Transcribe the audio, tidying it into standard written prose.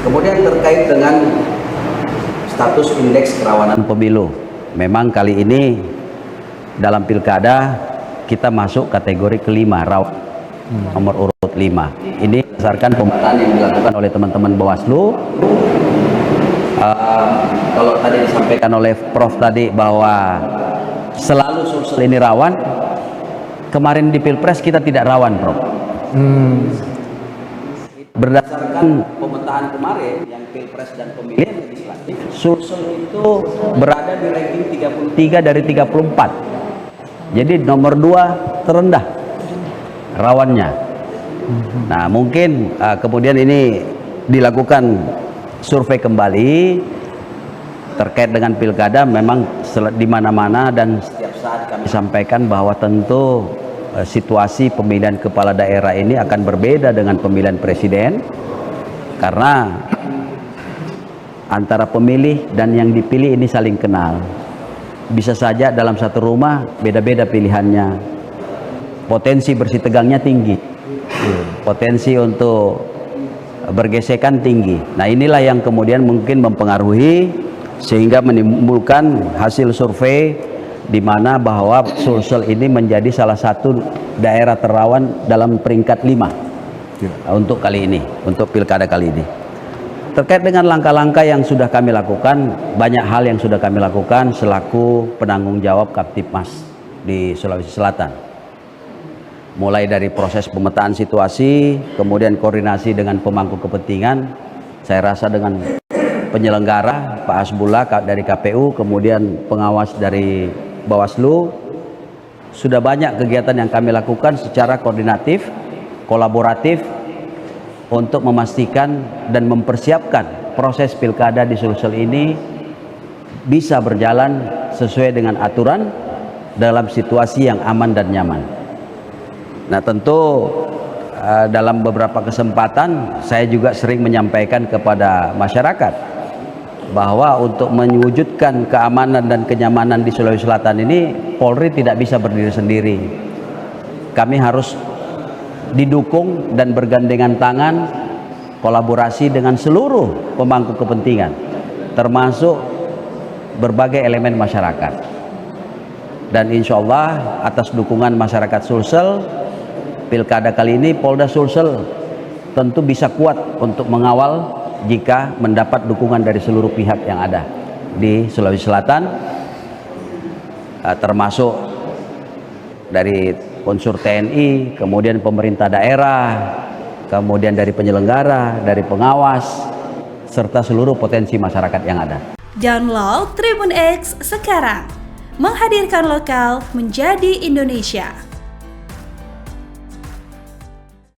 Kemudian terkait dengan status indeks kerawanan pemilu, memang kali ini dalam pilkada kita masuk kategori kelima, rawan nomor urut 5. Ini berdasarkan pemetaan yang dilakukan oleh teman-teman Bawaslu. Kalau tadi disampaikan oleh Prof tadi bahwa selalu Sulsel ini rawan, kemarin di Pilpres kita tidak rawan, Prof. Berdasarkan pemetaan kemarin yang Pilpres dan pemilihan legislatif, Sulsel itu berada di ranking 33 dari 34. Jadi nomor 2 terendah rawannya. Nah, mungkin kemudian ini dilakukan survei kembali terkait dengan pilkada. Memang di mana-mana dan setiap saat kami sampaikan bahwa tentu situasi pemilihan kepala daerah ini akan berbeda dengan pemilihan presiden, karena antara pemilih dan yang dipilih ini saling kenal. Bisa saja dalam satu rumah beda-beda pilihannya, potensi bersih tegangnya tinggi, potensi untuk bergesekan tinggi. Nah, inilah yang kemudian mungkin mempengaruhi sehingga menimbulkan hasil survei di mana bahwa Sulsel ini menjadi salah satu daerah terrawan dalam peringkat 5 untuk kali ini, untuk pilkada kali ini. Terkait dengan langkah-langkah yang sudah kami lakukan, banyak hal yang sudah kami lakukan selaku penanggung jawab Kaptipmas di Sulawesi Selatan. Mulai dari proses pemetaan situasi, kemudian koordinasi dengan pemangku kepentingan, saya rasa dengan penyelenggara Pak Hasbullah dari KPU, kemudian pengawas dari Bawaslu, sudah banyak kegiatan yang kami lakukan secara koordinatif, kolaboratif untuk memastikan dan mempersiapkan proses pilkada di Sulsel ini bisa berjalan sesuai dengan aturan dalam situasi yang aman dan nyaman. Nah, tentu dalam beberapa kesempatan saya juga sering menyampaikan kepada masyarakat bahwa untuk mewujudkan keamanan dan kenyamanan di Sulawesi Selatan ini, Polri tidak bisa berdiri sendiri. Kami harus didukung dan bergandengan tangan, kolaborasi dengan seluruh pemangku kepentingan, termasuk berbagai elemen masyarakat. Dan insya Allah atas dukungan masyarakat Sulsel, pilkada kali ini Polda Sulsel tentu bisa kuat untuk mengawal jika mendapat dukungan dari seluruh pihak yang ada di Sulawesi Selatan, termasuk dari unsur TNI, kemudian pemerintah daerah, kemudian dari penyelenggara, dari pengawas, serta seluruh potensi masyarakat yang ada. Download Tribun X sekarang, menghadirkan lokal menjadi Indonesia.